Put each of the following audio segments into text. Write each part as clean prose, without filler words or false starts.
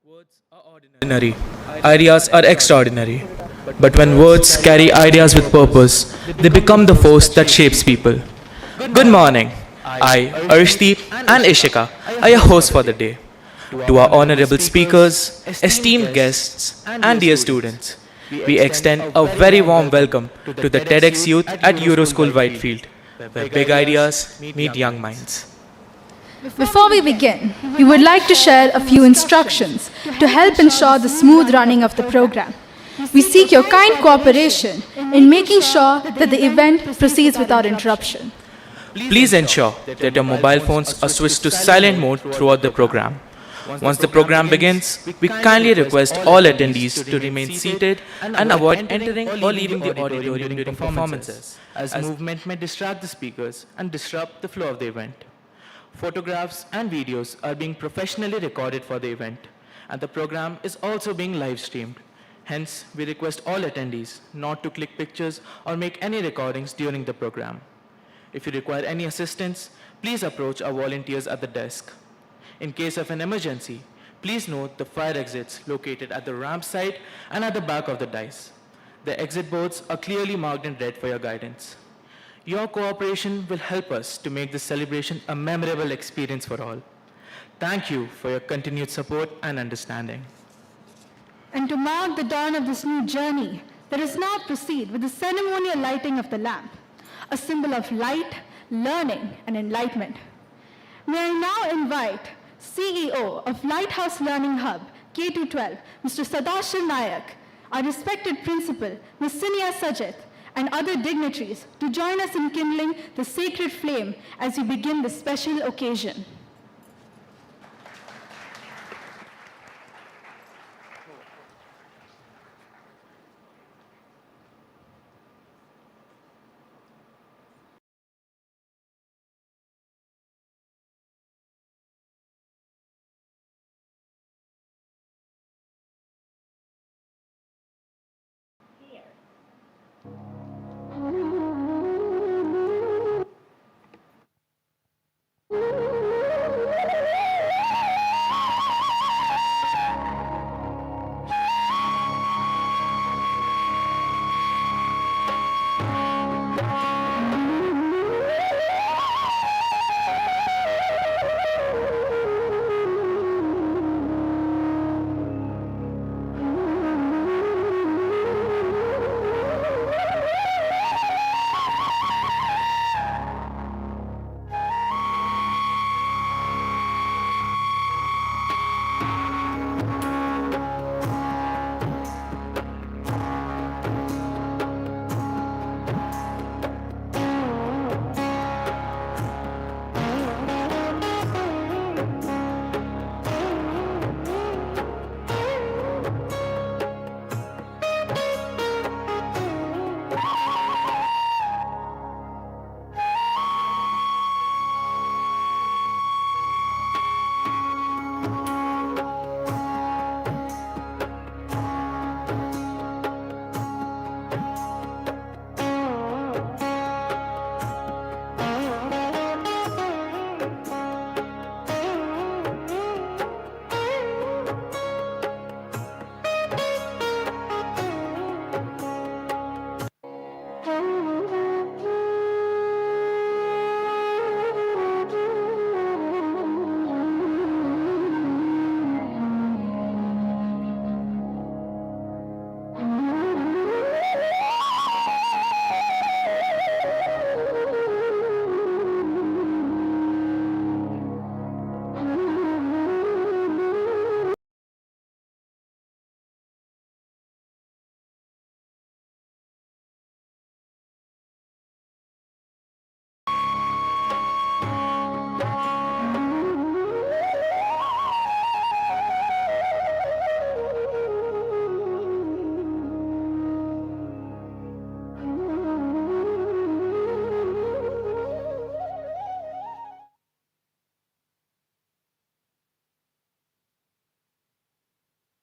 Words are ordinary, ideas are extraordinary. But when words carry ideas with purpose, they become the force that shapes people. Good morning. I, Arshdeep, and Ishika are your hosts for the day. To our honorable speakers, esteemed guests, and dear students, we extend a very warm welcome to the TEDx Youth at Euroschool Whitefield, where big ideas meet young minds. Before we begin, we would like to share a few instructions to help ensure the smooth running of the program. We seek your kind cooperation in making sure that the event proceeds without interruption. Please ensure that your mobile phones are switched to silent mode throughout the program. Once the program begins, we kindly request all attendees to remain seated and avoid entering or leaving the auditorium during performances, as movement may distract the speakers and disrupt the flow of the event. Photographs and videos are being professionally recorded for the event, and the program is also being live streamed. Hence, we request all attendees not to click pictures or make any recordings during the program. If you require any assistance, please approach our volunteers at the desk. In case of an emergency, please note the fire exits located at the ramp side and at the back of the dais. The exit boards are clearly marked in red for your guidance. Your cooperation will help us to make this celebration a memorable experience for all. Thank you for your continued support and understanding. And to mark the dawn of this new journey, let us now proceed with the ceremonial lighting of the lamp, a symbol of light, learning, and enlightenment. May I now invite CEO of Lighthouse Learning Hub, K212, Mr. Sadashiv Nayak, our respected principal, Ms. Sinia Sajit, and other dignitaries to join us in kindling the sacred flame as we begin this special occasion.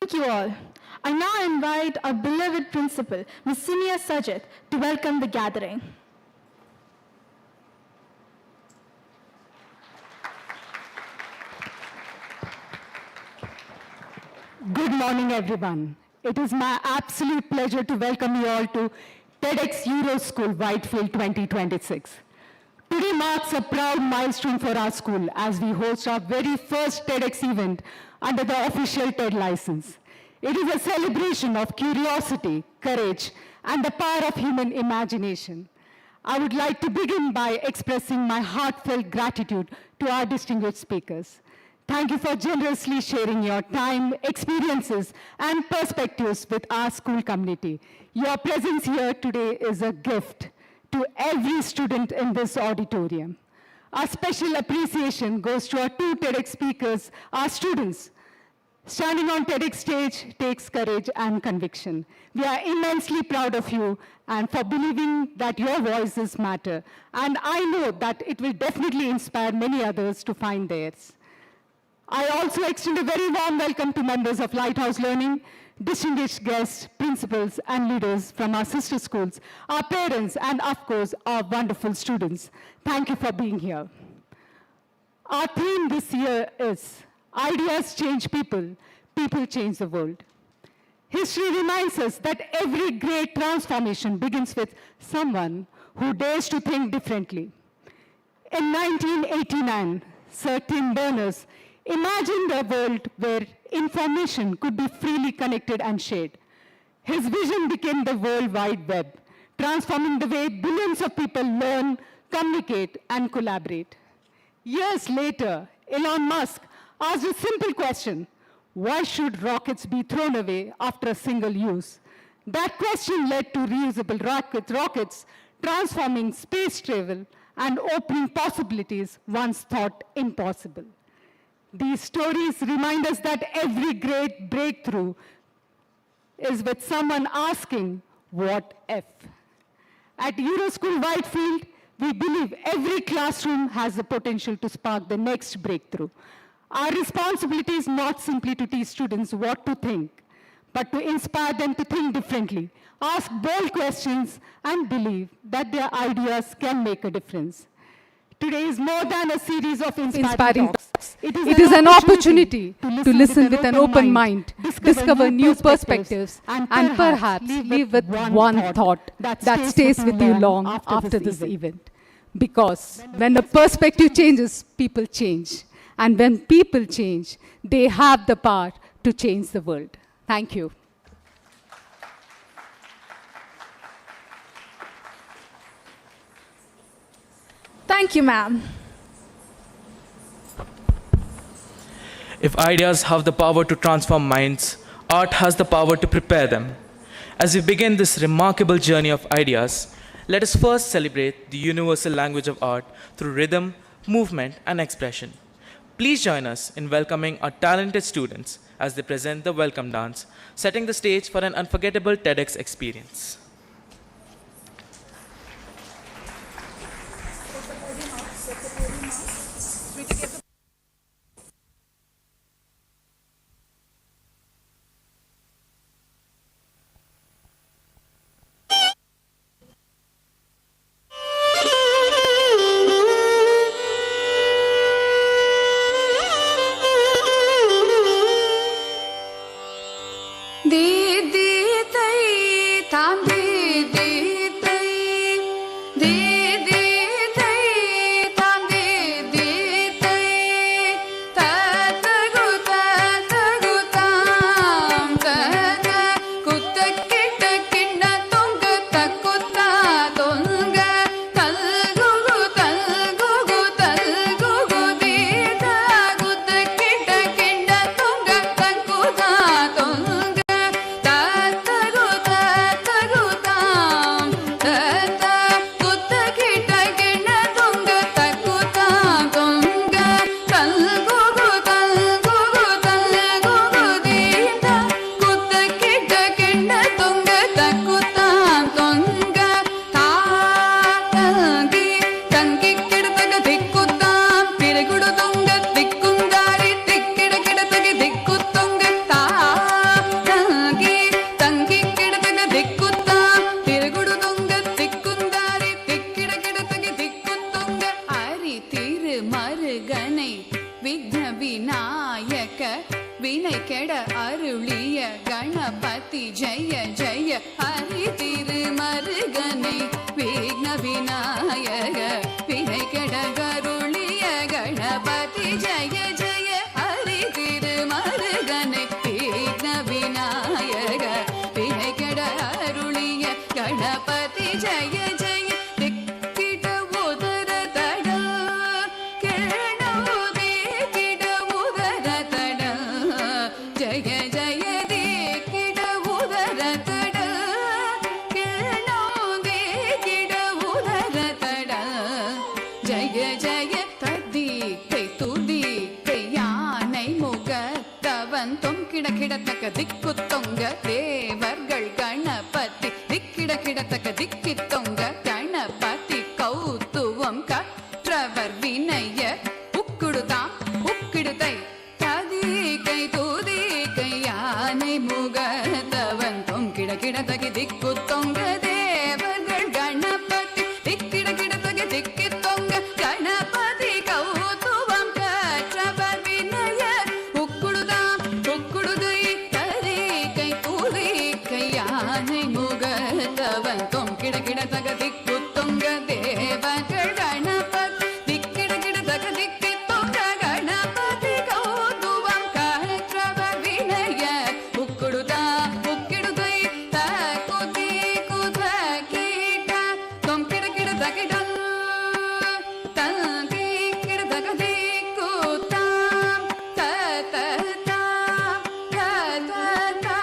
Thank you all. I now invite our beloved principal, Ms. Sinia Sajit, to welcome the gathering. Good morning, everyone. It is my absolute pleasure to welcome you all to TEDxYouroSchoolWhitefield 2026. Today marks a proud milestone for our school as we host our very first TEDx event under the official TED license. It is a celebration of curiosity, courage, and the power of human imagination. I would like to begin by expressing my heartfelt gratitude to our distinguished speakers. Thank you for generously sharing your time, experiences, and perspectives with our school community. Your presence here today is a gift to every student in this auditorium. Our special appreciation goes to our two TEDx speakers, our students. Standing on TEDx stage takes courage and conviction. We are immensely proud of you and for believing that your voices matter. And I know that it will definitely inspire many others to find theirs. I also extend a very warm welcome to members of Lighthouse Learning, distinguished guests, principals, and leaders from our sister schools, our parents, and of course, our wonderful students. Thank you for being here. Our theme this year is Ideas Change People, People Change the World. History reminds us that every great transformation begins with someone who dares to think differently. In 1989, Sir Tim Berners imagined a world where information could be freely connected and shared. His vision became the World Wide Web, transforming the way billions of people learn, communicate, and collaborate. Years later, Elon Musk asked a simple question: why should rockets be thrown away after a single use? That question led to reusable rockets, transforming space travel and opening possibilities once thought impossible. These stories remind us that every great breakthrough is with someone asking, what if? At Euroschool Whitefield, we believe every classroom has the potential to spark the next breakthrough. Our responsibility is not simply to teach students what to think, but to inspire them to think differently, ask bold questions, and believe that their ideas can make a difference. Today is more than a series of inspiring talks. It is an opportunity to listen with an open mind, discover new perspectives, and perhaps leave with one thought that stays with you long after this event. Because when the perspective changes, people change. And when people change, they have the power to change the world. Thank you. Thank you, ma'am. If ideas have the power to transform minds, art has the power to prepare them. As we begin this remarkable journey of ideas, let us first celebrate the universal language of art through rhythm, movement, and expression. Please join us in welcoming our talented students as they present the welcome dance, setting the stage for an unforgettable TEDx experience. Di di tai tam di வினை கெட அருளிய கணபதி ஜெய ஜெய ஹரி திருமருகனை விக்ன விநாயக வினை கெட அருளிய கணபதி ஜெய ஜெய ஹரி திருமருகனை விக்ன விநாயக வினை கெட அருளிய கணபதி ஜெய ஜெய கிடத்தக்க திக்கு தொங்க தேவர்கள் கணபதி கிடத்தக்க திக்கி தொங்க கணபதி கௌத்துவம் கற்றவர் வினைய உக்குடுதாம் உக்கிடுதை ததிகை தூதிகை யானை முகத்தவன் கிடத்தக திக்கு தொங்க தேவர்கள் கணபதி கிடத்தக திக்கி தொங்க கணபதி கௌத்துவம் கற்றவர் வினைய உக்குடுதாம் உக்குடுதை ததிகை தூதிகை யானை முகத்தவன் கிடத்தக திக்கு தொங்க தேவர்கள் கணபதி கிடத்தக திக்கி தொங்க கணபதி கௌத்துவம் கற்றவர் வினைய உக்குடுதா உக்கிடுதை தகுதி குத கீட கிடத்தகிடம் தந்தி கிடத்தக திக்குதாம் தததாம் தததா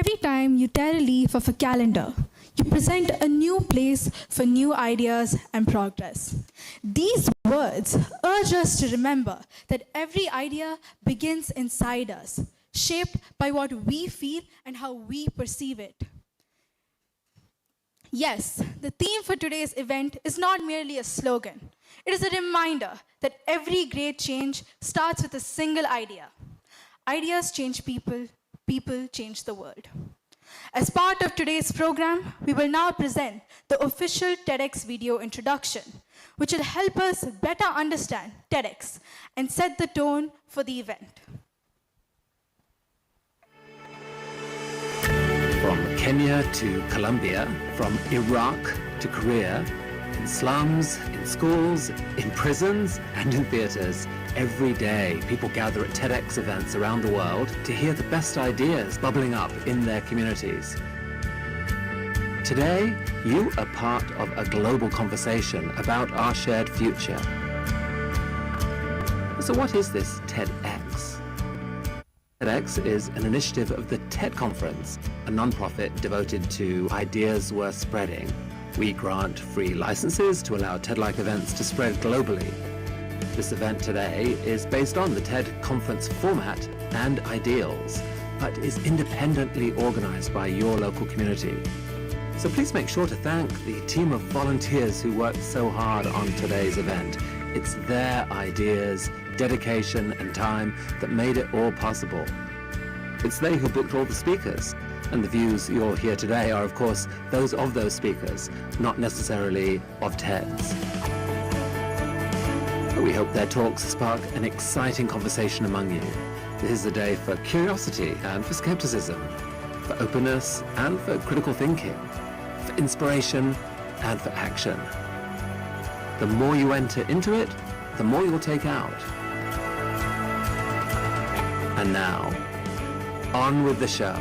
Every time you tear a leaf of a calendar, you present a new place for new ideas and progress. These words urge us to remember that every idea begins inside us, shaped by what we feel and how we perceive it. Yes, the theme for today's event is not merely a slogan. It is a reminder that every great change starts with a single idea. Ideas change people, people change the world. As part of today's program, we will now present the official TEDx video introduction, which will help us better understand TEDx and set the tone for the event. From Kenya to Colombia, from Iraq to Korea, in slums, in schools, in prisons, and in theatres, every day people gather at TEDx events around the world to hear the best ideas bubbling up in their communities. Today, you are part of a global conversation about our shared future. So what is this TEDx? TEDx is an initiative of the TED Conference, a non-profit devoted to ideas worth spreading. We grant free licenses to allow TED-like events to spread globally. This event today is based on the TED Conference format and ideals, but is independently organized by your local community. So please make sure to thank the team of volunteers who worked so hard on today's event. It's their ideas, dedication, and time that made it all possible. It's they who booked all the speakers, and the views you'll hear today are, of course, those of those speakers, not necessarily of TEDs. But we hope their talks spark an exciting conversation among you. This is a day for curiosity and for skepticism, for openness and for critical thinking, for inspiration and for action. The more you enter into it, the more you'll take out. And now, on with the show.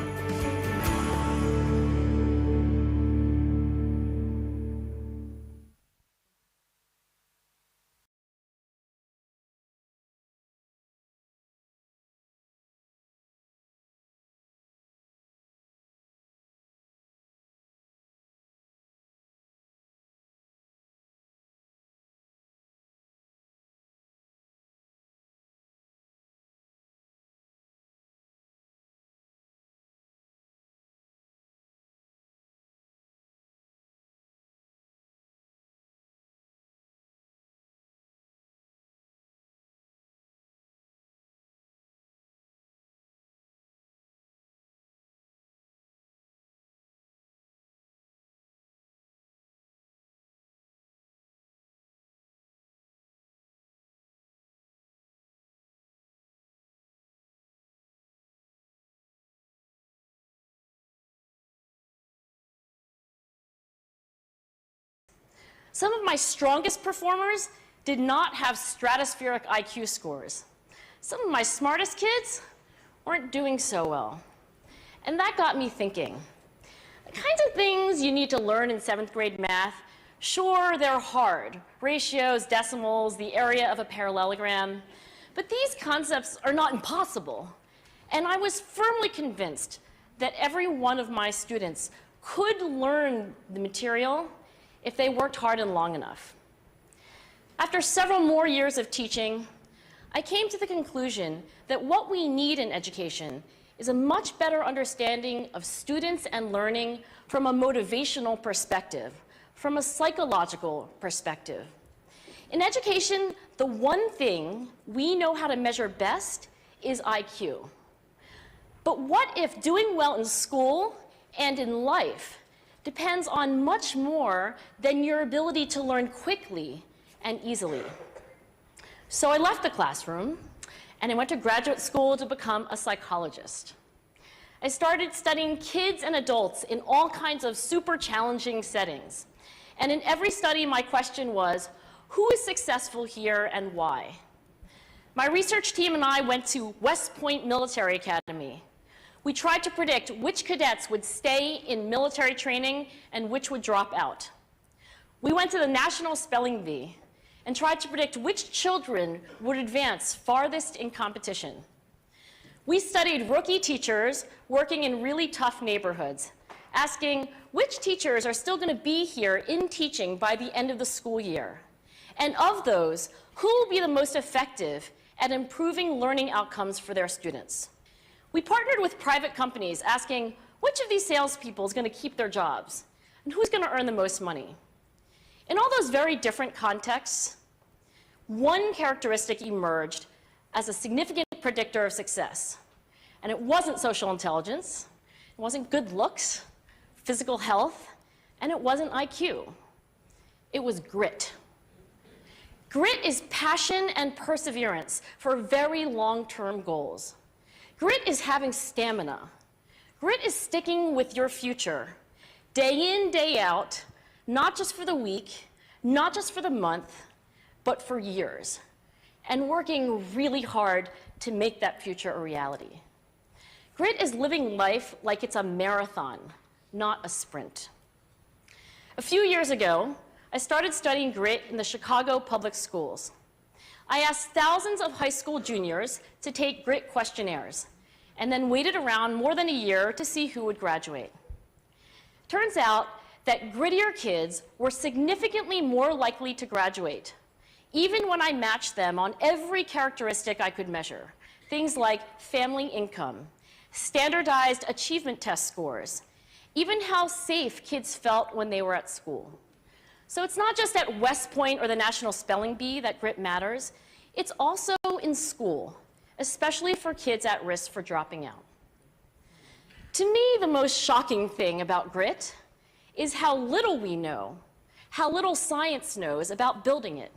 Some of my strongest performers did not have stratospheric IQ scores. Some of my smartest kids weren't doing so well. And that got me thinking. The kinds of things you need to learn in 7th grade math, sure, they're hard. Ratios, decimals, the area of a parallelogram. But these concepts are not impossible. And I was firmly convinced that every one of my students could learn the material if they worked hard and long enough. After several more years of teaching, I came to the conclusion that what we need in education is a much better understanding of students and learning from a motivational perspective, from a psychological perspective. In education, the one thing we know how to measure best is IQ. But what if doing well in school and in life depends on much more than your ability to learn quickly and easily? So I left the classroom and I went to graduate school to become a psychologist. I started studying kids and adults in all kinds of super challenging settings. And in every study, my question was, who is successful here and why? My research team and I went to West Point Military Academy. We tried to predict which cadets would stay in military training and which would drop out. We went to the National Spelling Bee and tried to predict which children would advance farthest in competition. We studied rookie teachers working in really tough neighborhoods, asking which teachers are still going to be here in teaching by the end of the school year. And of those, who will be the most effective at improving learning outcomes for their students? We partnered with private companies asking which of these salespeople is going to keep their jobs and who's going to earn the most money. In all those very different contexts, one characteristic emerged as a significant predictor of success. And it wasn't social intelligence, it wasn't good looks, physical health, and it wasn't IQ. It was grit. Grit is passion and perseverance for very long-term goals. Grit is having stamina. Grit is sticking with your future, day in, day out, not just for the week, not just for the month, but for years, and working really hard to make that future a reality. Grit is living life like it's a marathon, not a sprint. A few years ago, I started studying grit in the Chicago public schools. I asked thousands of high school juniors to take grit questionnaires, and then waited around more than a year to see who would graduate. Turns out that grittier kids were significantly more likely to graduate, even when I matched them on every characteristic I could measure, things like family income, standardized achievement test scores, even how safe kids felt when they were at school. So it's not just at West Point or the National Spelling Bee that grit matters, it's also in school, especially for kids at risk for dropping out. To me, the most shocking thing about grit is how little we know, how little science knows about building it.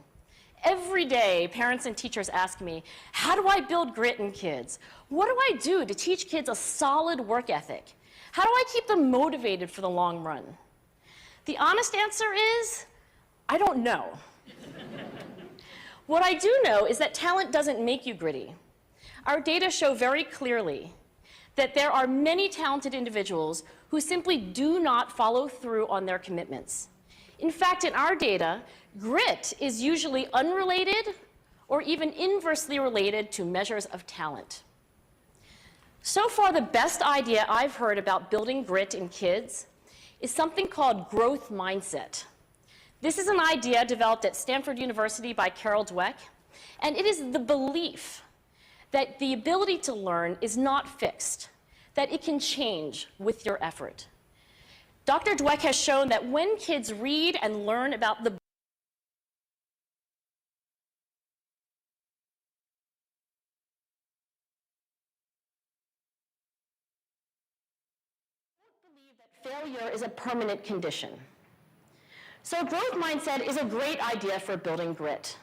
Every day, parents and teachers ask me, how do I build grit in kids? What do I do to teach kids a solid work ethic? How do I keep them motivated for the long run? The honest answer is, I don't know. What I do know is that talent doesn't make you gritty. Our data show very clearly that there are many talented individuals who simply do not follow through on their commitments. In fact, in our data, grit is usually unrelated or even inversely related to measures of talent. So far, the best idea I've heard about building grit in kids is something called growth mindset. This is an idea developed at Stanford University by Carol Dweck, and it is the belief that the ability to learn is not fixed, that it can change with your effort. Dr. Dweck has shown that when kids read and learn about the failure is a permanent condition. So growth mindset is a great idea for building grit,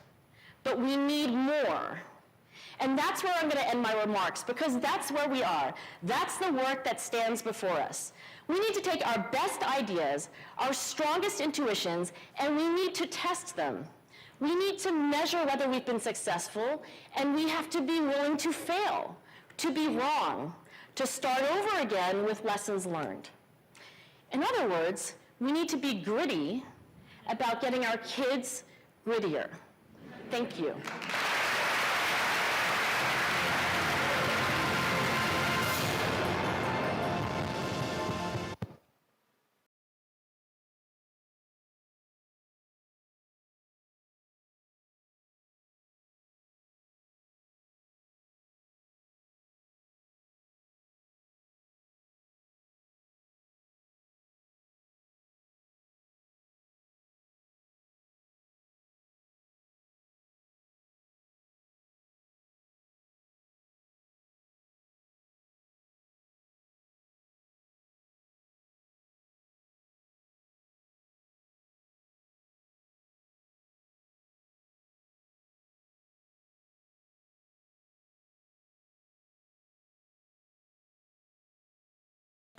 but we need more. And that's where I'm going to end my remarks, because that's where we are. That's the work that stands before us. We need to take our best ideas, our strongest intuitions, and we need to test them. We need to measure whether we've been successful, and we have to be willing to fail, to be wrong, to start over again with lessons learned. In other words, we need to be gritty about getting our kids grittier. Thank you.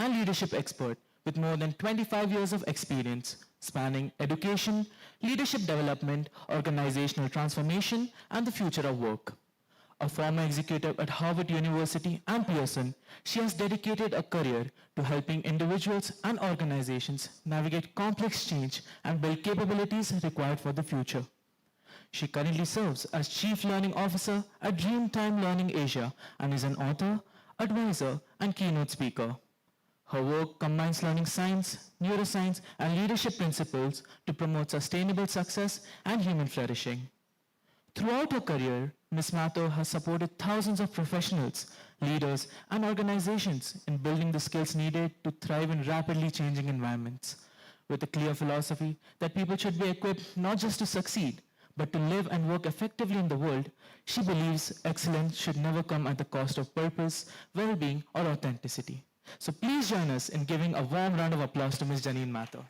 And leadership expert with more than 25 years of experience spanning education, leadership development, organizational transformation, and the future of work. A former executive at Harvard University and Pearson, she has dedicated a career to helping individuals and organizations navigate complex change and build capabilities required for the future. She currently serves as Chief Learning Officer at Dreamtime Learning Asia and is an author, advisor, and keynote speaker. Her work combines learning science, neuroscience, and leadership principles to promote sustainable success and human flourishing. Throughout her career, Ms. Matho has supported thousands of professionals, leaders, and organizations in building the skills needed to thrive in rapidly changing environments, with a clear philosophy that people should be equipped not just to succeed, but to live and work effectively in the world. She believes excellence should never come at the cost of purpose, well-being, or authenticity. So please join us in giving a warm round of applause to Ms. Janine Matho.